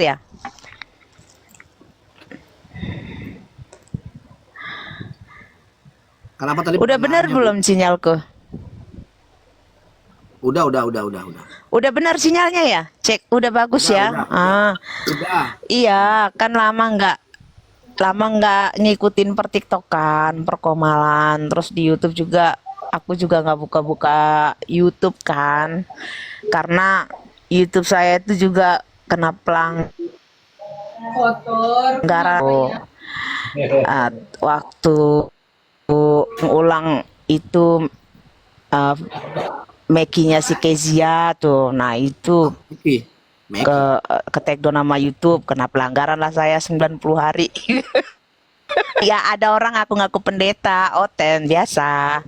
ya? Kenapa tadi Udah benar pertanyaannya, Bu? belum sinyalku? Udah. Udah benar sinyalnya ya? Cek, udah bagus ya? Udah. Udah. Iya, kan lama nggak ngikutin pertiktokan, perkomalan, terus di YouTube juga aku juga nggak buka-buka YouTube kan, karena YouTube saya itu juga kena kotor pelanggaran. apa ya? Ah, waktu ulang itu uh, Mekinya si Kezia tuh, nah itu Oke. ke Meki. ke take down nama YouTube, kena pelanggaran lah saya 90 hari. Ya ada orang ngaku-ngaku pendeta, oten biasa,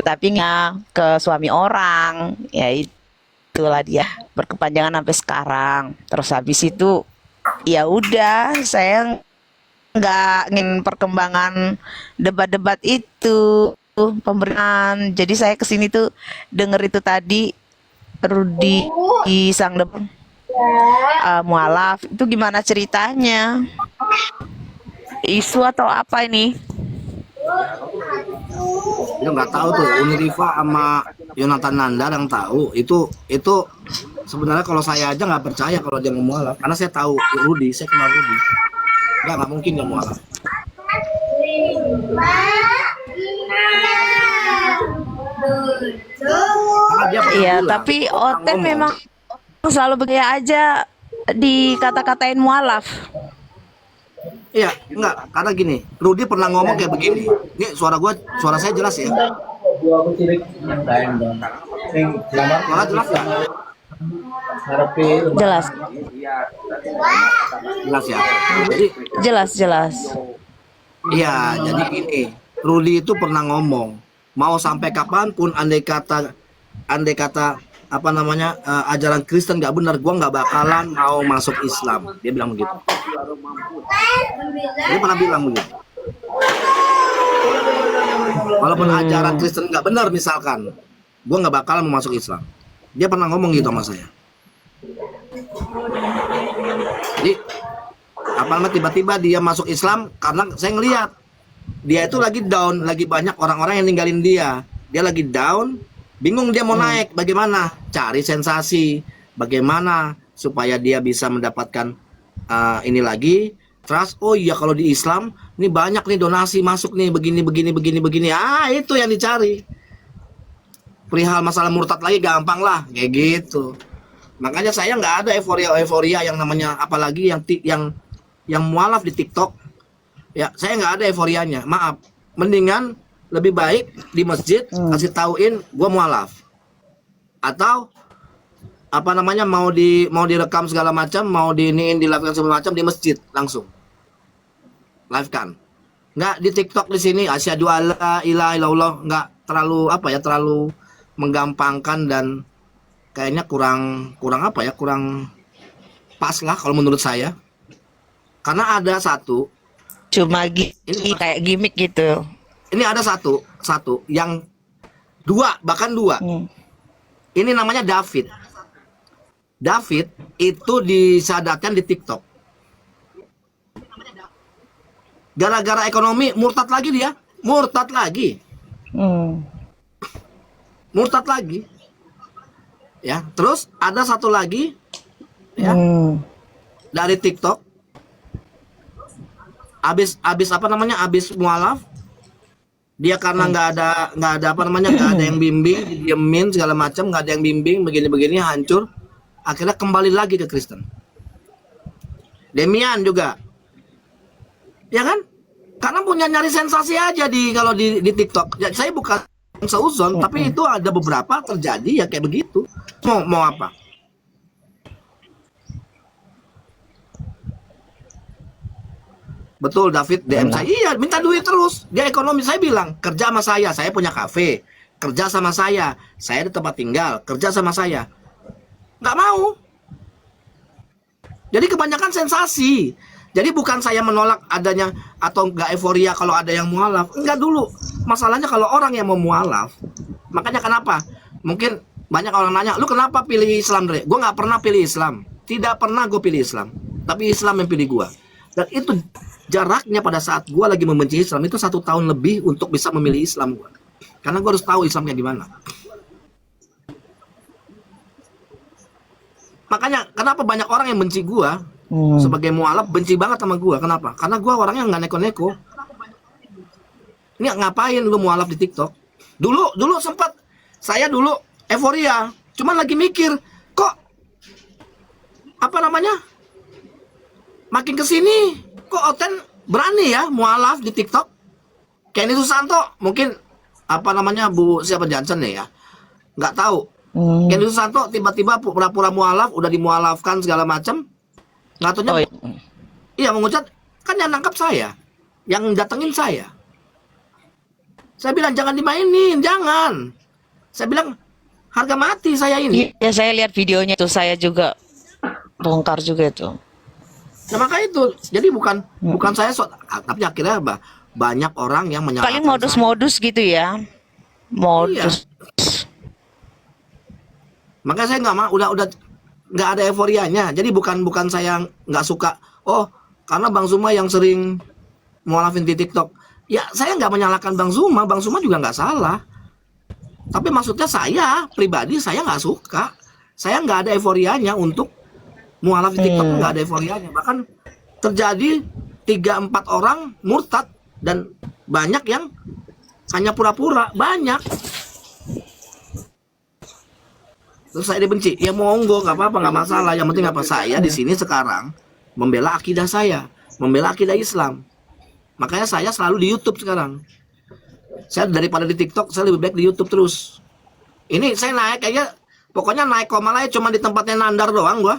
tapi nggak ke suami orang, ya itulah dia berkepanjangan sampai sekarang. Terus habis itu ya udah saya nggak ingin perkembangan debat-debat itu pemberian. Jadi saya kesini tuh denger itu tadi Rudi sang debat mualaf itu gimana ceritanya? Isu atau apa ini? Dia nggak tahu tuh Uniriva sama Yonatan Nandar yang tahu itu sebenarnya kalau saya aja nggak percaya kalau dia mau mualaf karena saya tahu Rudi, saya kenal Rudi. Nggak mungkin dia mualaf. Karena dia pernah Iya, bilang, tapi orang Oten ngomong. memang selalu begini aja dikata-katain mualaf. Iya, enggak, karena gini, Rudi pernah ngomong kayak begini. Ini suara saya jelas ya. Suara jelas nggak? Jelas, Jelas ya. Jadi, jelas. iya, jadi gini, Rudi itu pernah ngomong, mau sampai kapanpun andai kata apa namanya ajaran Kristen nggak benar, gua nggak bakalan mau masuk Islam. Dia bilang begitu. Dia pernah bilang begitu. Walaupun ajaran Kristen nggak benar misalkan, gua nggak bakalan mau masuk Islam. Dia pernah ngomong gitu sama saya. Jadi apa namanya tiba-tiba dia masuk Islam karena saya ngelihat dia itu lagi down, lagi banyak orang-orang yang ninggalin dia. Dia lagi down, bingung dia mau naik, bagaimana? Cari sensasi, bagaimana supaya dia bisa mendapatkan ini lagi. Terus, oh iya kalau di Islam, ini banyak nih donasi masuk nih, begini. Itu yang dicari. Perihal masalah murtad lagi gampang lah, kayak gitu. Makanya saya nggak ada euforia yang namanya, apalagi yang mualaf di TikTok. Ya, saya nggak ada euforianya. Maaf. Mendingan lebih baik di masjid kasih tauin gue mualaf. Atau apa namanya mau direkam segala macam, mau dilakukan segala macam di masjid langsung. Live kan. Nggak di TikTok di sini asyhadu alla ilaha illallah, nggak terlalu terlalu menggampangkan dan kayaknya kurang pas lah kalau menurut saya. Karena ada satu Cuma ini kayak gimmick gitu. ini ada satu yang bahkan dua. Ini namanya David itu disadarkan di TikTok gara-gara ekonomi murtad lagi dia murtad lagi ya. Terus ada satu lagi ya dari TikTok abis mualaf dia karena nggak ada yang bimbing, diemin segala macam, nggak ada yang bimbing, begini hancur, akhirnya kembali lagi ke Kristen. Demian juga, ya kan? Karena punya nyari sensasi aja kalau di TikTok. Ya, saya bukan seuzon, tapi itu ada beberapa terjadi ya kayak begitu. Mau apa? Betul, David DM saya. Iya, minta duit terus. Dia ekonomi. Saya bilang, kerja sama saya punya kafe. Kerja sama saya ada tempat tinggal. Kerja sama saya. Nggak mau. Jadi kebanyakan sensasi. Jadi bukan saya menolak adanya atau nggak euforia kalau ada yang mualaf. Enggak dulu. Masalahnya kalau orang yang mau mualaf. Makanya kenapa? Mungkin banyak orang nanya, lu kenapa pilih Islam, Dre? Gue nggak pernah pilih Islam. tidak pernah gue pilih Islam, tapi Islam yang pilih gue. Dan itu jaraknya pada saat gue lagi membenci Islam itu 1 tahun lebih untuk bisa memilih Islam gue. Karena gue harus tahu Islamnya gimana. Makanya kenapa banyak orang yang benci gue sebagai mualaf, benci banget sama gue. Kenapa? Karena gue orangnya nggak neko-neko. Ini ngapain lu mualaf di TikTok? Dulu sempat saya dulu euforia, cuman lagi mikir kok apa namanya? Makin kesini kok Oten berani ya mualaf di TikTok. Kenny Susanto mungkin apa namanya Bu siapa Johnson ya? Nggak tahu. Kenny Susanto tiba-tiba pura-pura mualaf, udah dimualafkan segala macam. Nggak tahunya, Oh, iya mengucap kan yang nangkap saya, yang datengin saya. Saya bilang jangan dimainin, jangan. Saya bilang harga mati saya ini. iya, saya lihat videonya itu, saya juga bongkar juga itu. Nah maka itu, jadi bukan saya tapi akhirnya banyak orang yang menyalahkan Paling modus-modus gitu ya. Modus. Makanya saya nggak mau, udah nggak ada euforianya. Jadi bukan saya nggak suka. Oh, karena Bang Zuma yang sering mualafin di TikTok. Ya saya nggak menyalahkan Bang Zuma juga nggak salah. Tapi maksudnya saya pribadi saya nggak suka. Saya nggak ada euforianya untuk mualaf di TikTok, nggak ada euforianya. Bahkan terjadi 3-4 orang murtad dan banyak yang hanya pura-pura, banyak. Terus saya dibenci, ya monggo, nggak apa-apa, nggak masalah. Yang penting apa, saya di sini sekarang membela akidah saya, membela akidah Islam. Makanya saya selalu di YouTube sekarang. Saya daripada di TikTok, saya lebih baik di YouTube terus. Ini saya naik aja, pokoknya naik komalaya cuma di tempatnya Nandar doang gua.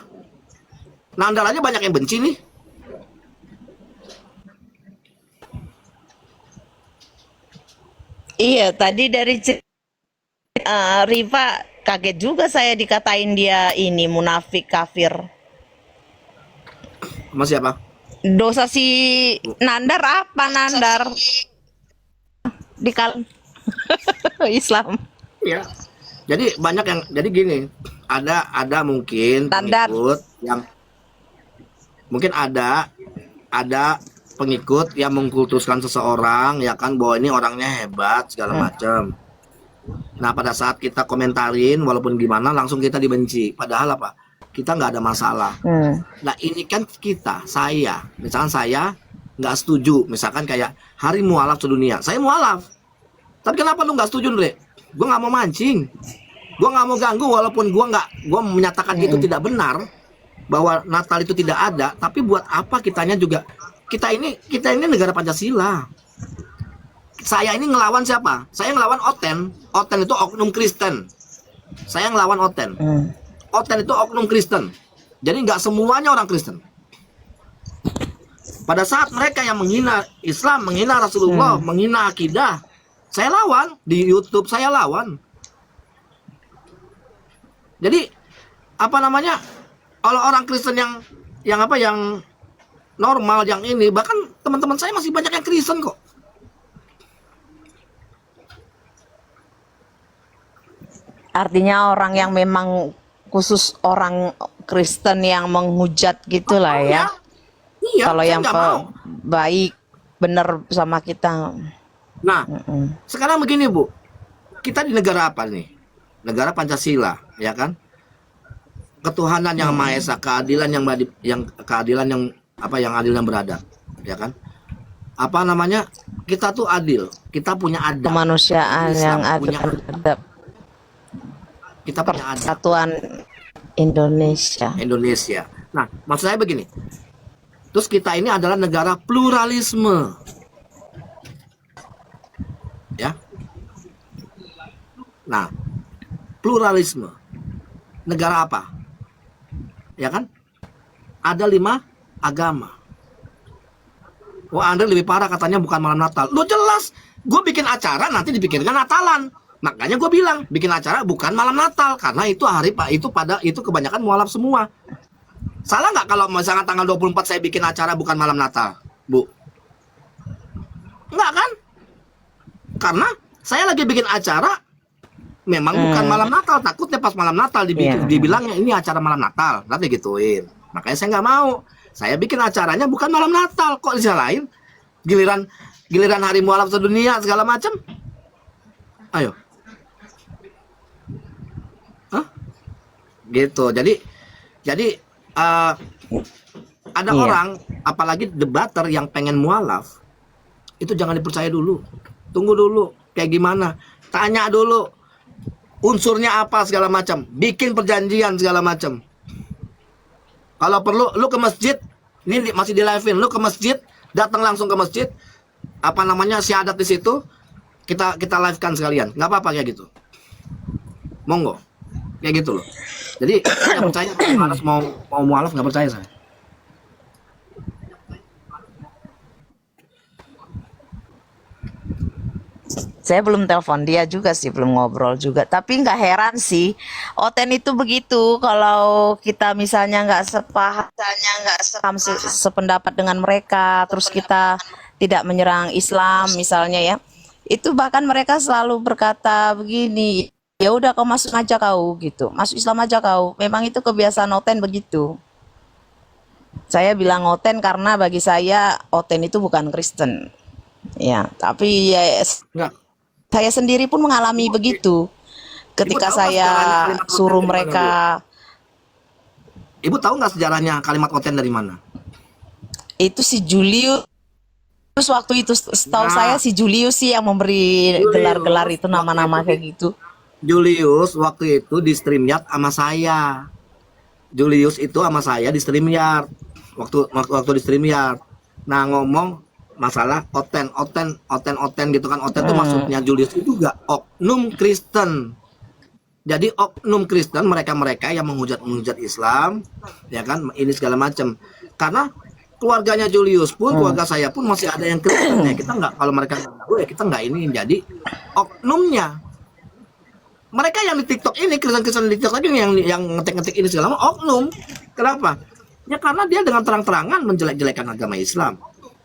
Nandar aja banyak yang benci nih. Iya, tadi dari Riva kaget juga saya dikatain dia ini munafik kafir. Sama siapa? Dosa si Nandar apa Nandar? Di Islam. Ya. Jadi banyak yang, jadi gini, ada mungkin Nandar. pengikut yang mungkin ada pengikut yang mengkultuskan seseorang ya kan, bahwa ini orangnya hebat segala macam. Nah pada saat kita komentarin walaupun gimana langsung kita dibenci. Padahal apa? Kita nggak ada masalah. Nah ini kan saya misalkan saya nggak setuju, misalkan kayak hari mualaf sedunia, saya mualaf. Tapi kenapa lu nggak setuju, Andre? Gue nggak mau mancing, gue nggak mau ganggu, walaupun gue menyatakan itu tidak benar, bahwa Natal itu tidak ada. Tapi buat apa kitanya juga, kita ini negara Pancasila. Saya ini ngelawan siapa? Saya ngelawan Oten. Oten itu oknum Kristen. Saya ngelawan Oten. Oten itu oknum Kristen. Jadi nggak semuanya orang Kristen. Pada saat mereka yang menghina Islam, menghina Rasulullah, menghina akidah, saya lawan. Di YouTube saya lawan. Jadi apa namanya? Kalau orang Kristen yang normal, yang ini, bahkan teman-teman saya masih banyak yang Kristen kok. Artinya orang yang memang khusus orang Kristen yang menghujat gitulah ya. Iya, Kalau saya yang nggak mau. baik bener sama kita. Nah, sekarang begini Bu, kita di negara apa nih? Negara Pancasila, ya kan? Ketuhanan yang Maha Esa, keadilan yang adil dan beradab, ya kan? Apa namanya? Kita tuh adil, kita punya adab. Kemanusiaan Islam yang punya ada kita punya adab. persatuan Indonesia. Indonesia. Nah, maksud saya begini. Terus kita ini adalah negara pluralisme. Ya. Nah, pluralisme. Negara apa? Ya kan? Ada 5 agama. Wah, Andre lebih parah katanya bukan malam Natal. Lo jelas, gue bikin acara nanti dipikirkan Natalan. Makanya gue bilang bikin acara bukan malam Natal, karena itu hari Pak itu kebanyakan mualaf semua. Salah nggak kalau misalnya tanggal 24 saya bikin acara bukan malam Natal, Bu? Enggak kan? Karena saya lagi bikin acara memang bukan malam Natal. Takutnya pas malam Natal Iya. dibilangnya ini acara malam Natal, nanti gituin. Makanya saya nggak mau. Saya bikin acaranya bukan malam Natal, kok disalahin? Giliran giliran hari mualaf sedunia segala macam. Ayo. Hah? Gitu. Jadi ada Iya. orang, apalagi debater yang pengen mualaf, itu jangan dipercaya dulu. Tunggu dulu, kayak gimana? Tanya dulu unsurnya apa segala macam. Bikin perjanjian segala macam. Kalau perlu lu ke masjid, ini masih di live-in, lu ke masjid, datang langsung ke masjid, apa namanya, syahadat di situ, kita live-kan sekalian. Nggak apa-apa kayak gitu. Monggo. Kayak gitu loh. Jadi saya nggak percaya harus mau mualaf, nggak percaya saya. Saya belum telepon dia juga sih, belum ngobrol juga. Tapi nggak heran sih, Oten itu begitu. Kalau kita misalnya nggak sepaham, sependapat dengan mereka, terus kita tidak menyerang Islam misalnya ya, itu bahkan mereka selalu berkata begini, ya udah kau masuk aja kau gitu, masuk Islam aja kau. Memang itu kebiasaan Oten begitu. Saya bilang Oten karena bagi saya Oten itu bukan Kristen. Ya, tapi ya Nggak. saya sendiri pun mengalami begitu. Ibu Ketika tahu nggak saya sejarahnya kalimat Oten suruh dari mana, Bu? mereka, Ibu tahu nggak sejarahnya kalimat Oten dari mana? itu si Julius waktu itu, setahu saya Nah, si Julius sih yang memberi gelar-gelar Julius itu, waktu nama-nama itu kayak gitu. Julius waktu itu di StreamYard sama saya. Julius itu sama saya di StreamYard. Waktu di StreamYard. Nah, ngomong masalah Oten gitu kan. Oten itu Hmm. maksudnya Julius itu juga oknum Kristen. Jadi oknum Kristen, mereka-mereka yang menghujat Islam, ya kan, ini segala macam. Karena keluarganya Julius pun, Hmm. keluarga saya pun masih ada yang Kristen ya. Kita nggak, kalau mereka nggak tahu ya kita nggak ini. Jadi oknumnya, mereka yang di TikTok ini, Kristen-Kristen di TikTok ini yang ngetik-ngetik ini segala macam, oknum. Kenapa? Ya karena dia dengan terang-terangan menjelek-jelekan agama Islam.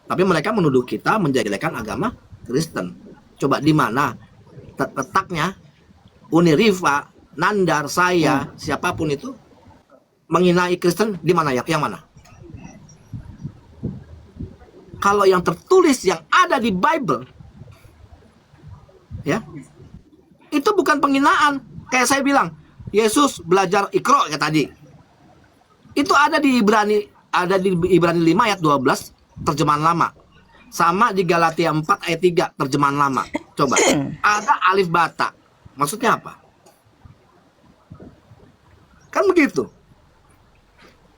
Tapi mereka menuduh kita menjelek-jelekan agama Kristen. Coba di mana letaknya Uni Riva, Nandar, saya, siapapun itu menghinai Kristen, di mana, yang mana? Kalau yang tertulis yang ada di Bible, ya, itu bukan penghinaan. Kayak saya bilang, Yesus belajar Iqra kayak tadi. Itu ada di Ibrani 5 ayat 12 terjemahan lama. Sama di Galatia 4 ayat 3 terjemahan lama. Coba. Ada alif bata. Maksudnya apa? Kan begitu.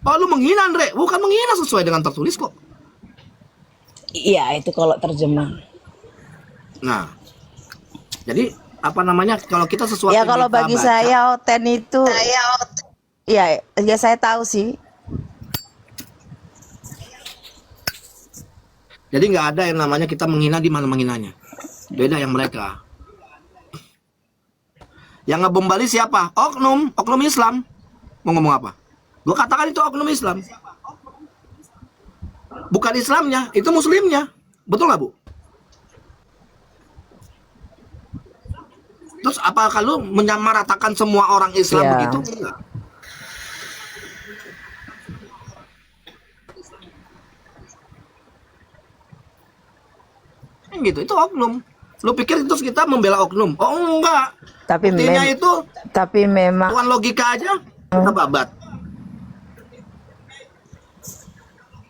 Oh, lu menghina, Andre. Bukan menghina, sesuai dengan tertulis kok. Iya, itu kalau terjemah. Nah, jadi apa namanya, kalau kita sesuatu Ya yang kalau kita bagi baca, saya Oten itu, ya saya tahu sih. jadi nggak ada yang namanya kita menghina, di mana menghinanya. Beda yang mereka. Yang ngebom Bali siapa? Oknum Islam. Mau ngomong apa? Gue katakan itu oknum Islam. Bukan Islamnya, itu Muslimnya. Betul nggak, Bu? Terus apakah lu menyamaratakan semua orang Islam Ya, begitu? Enggak. Gitu, itu oknum. Lu pikir terus kita membela oknum? Oh enggak. tapi Buktinya itu tapi memang tuan logika aja kita babat.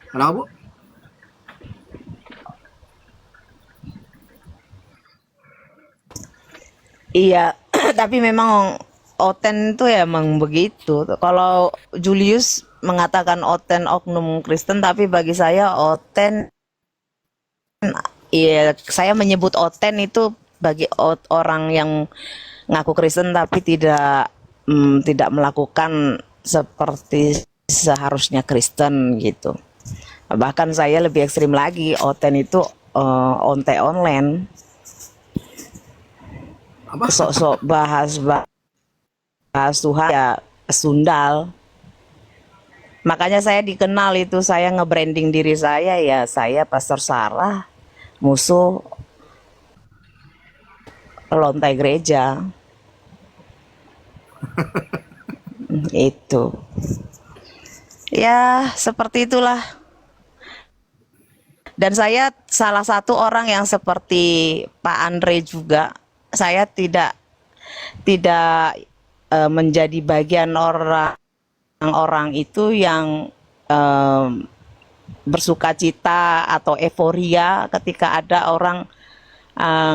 Kenapa, Bu? iya, tapi memang Oten tuh ya emang begitu. Kalau Julius mengatakan Oten oknum Kristen, tapi bagi saya Oten, ya saya menyebut Oten itu bagi orang yang ngaku Kristen tapi tidak melakukan seperti seharusnya Kristen gitu. Bahkan saya lebih ekstrim lagi, Oten itu onte online, Apa? sok-sok bahas Tuhan ya sundal. Makanya saya dikenal itu, saya nge-branding diri saya ya, saya Pastor Sarah, musuh lontai gereja. Itu. Ya, seperti itulah. Dan saya salah satu orang yang seperti Pak Andre juga. Saya tidak menjadi bagian orang itu yang bersukacita atau euforia ketika ada orang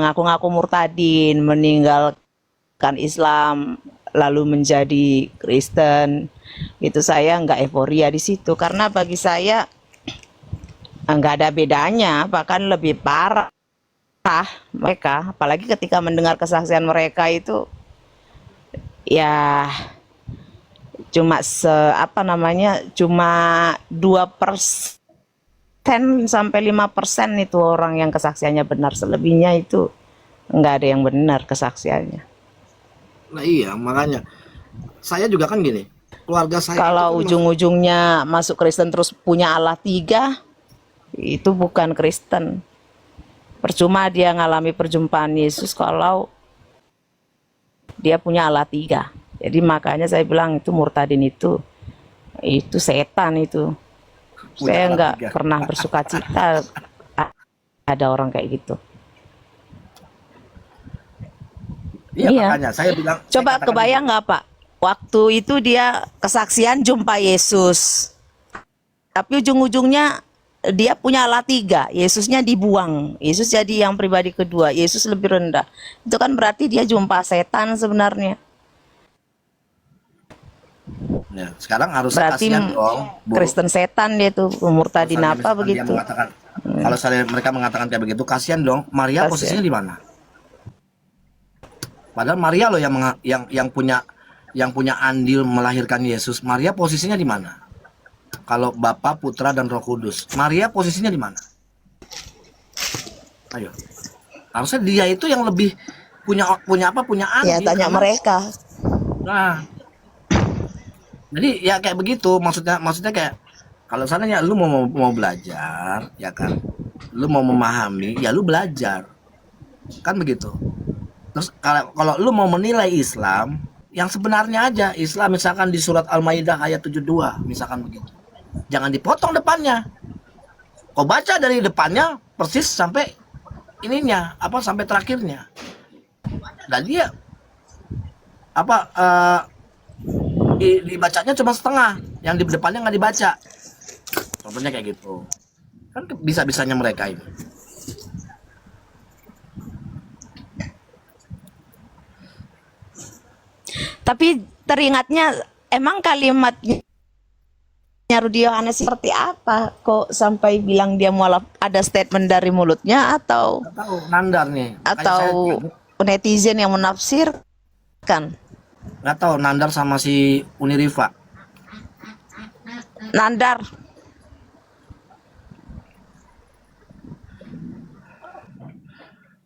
ngaku-ngaku murtadin, meninggalkan Islam, lalu menjadi Kristen. Itu saya nggak euforia di situ, karena bagi saya nggak ada bedanya, bahkan lebih parah mereka. Apalagi ketika mendengar kesaksian mereka itu, ya cuma 2% sampai 5% itu orang yang kesaksiannya benar. Selebihnya itu nggak ada yang benar kesaksiannya. Nah iya, makanya saya juga kan gini, keluarga saya Kalau ujung-ujungnya masuk Kristen terus punya Allah 3, itu bukan Kristen. Percuma dia ngalami perjumpaan Yesus kalau dia punya Allah 3. Jadi makanya saya bilang itu murtadin itu setan itu. Saya nggak pernah bersukacita ada orang kayak gitu. Iya, makanya saya bilang. Coba kebayang nggak Pak? Waktu itu dia kesaksian jumpa Yesus, tapi ujung-ujungnya dia punya Allah 3, Yesusnya dibuang, Yesus jadi yang pribadi kedua, Yesus lebih rendah. Itu kan berarti dia jumpa setan sebenarnya. Ya, sekarang harus Berarti kasihan dong, Bu. Kristen setan dia tuh, murtadin Kalau apa misalkan dia begitu. mengatakan, kalau mereka mengatakan kayak begitu, kasihan dong. Maria Kasihan. posisinya di mana? Padahal Maria loh yang punya andil melahirkan Yesus. Maria posisinya di mana? Kalau Bapa, Putra dan Roh Kudus, Maria posisinya di mana? Ayo. Harusnya dia itu yang lebih punya andil. Ya tanya karena- mereka. Nah, jadi ya kayak begitu, maksudnya kayak kalau seandainya lu mau belajar, ya kan, lu mau memahami, ya lu belajar, kan begitu. Terus kalau lu mau menilai Islam, yang sebenarnya aja, Islam misalkan di surat Al-Maidah ayat 72, misalkan begitu, jangan dipotong depannya. Kau baca dari depannya persis sampai ininya, sampai terakhirnya. Dan dia dibacanya cuma setengah, yang di depannya nggak dibaca. Contohnya kayak gitu. Kan bisa-bisanya mereka ini. Tapi teringatnya emang kalimatnya Rudi Yohanes seperti apa? Kok sampai bilang dia mualaf, ada statement dari mulutnya atau Nggak tahu, nandar nih. atau netizen yang menafsirkan? Nggak tahu, nandar sama si Uniriva. Nandar.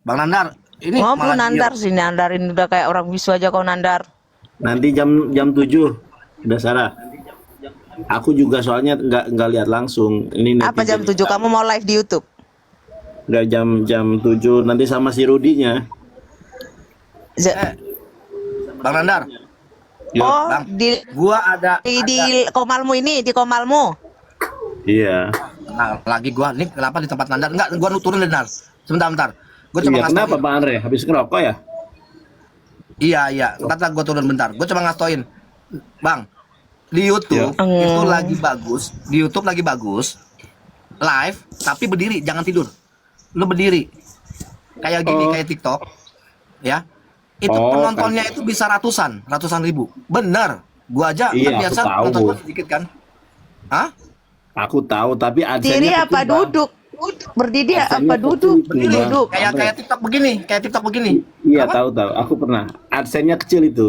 Bang Nandar, ini Ngobrol malah nandar sih, nandarin udah kayak orang bisu aja kau nandar. Nanti jam 7 udah Sarah. Aku juga soalnya nggak lihat langsung. Ini Apa jam 7 kamu mau live di YouTube? Nggak jam 7 nanti sama si Rudinya. Bang Nandar, Yo, Oh, Bang. di gua ada Komalmu ini, di Komalmu. iya. Nah, lagi gua nih kenapa di tempat Nandar? Enggak, gua turun Nandar. Sebentar. Gua cuma Iya, ngasih kenapa tauin. Pak Andre? Habis ngerokok ya? Iya. Ntar gua turun bentar. Gua cuma ngasih tauin. Bang, di YouTube itu lagi bagus. Di YouTube lagi bagus. Live tapi berdiri, jangan tidur. Lu berdiri. Kayak gini, kayak TikTok. Ya. Itu penontonnya itu bisa ratusan ribu. Bener. Gua aja Iya, kan biasa aku tahu. nonton gua sedikit kan. Hah? Aku tahu tapi Diri adsennya apa kecil, Bang. duduk? Berdiri Adsennya apa kecil duduk? itu, Bang. Duduk. Kayak TikTok begini, Iya, Apa? tahu. Aku pernah. Adsennya kecil itu.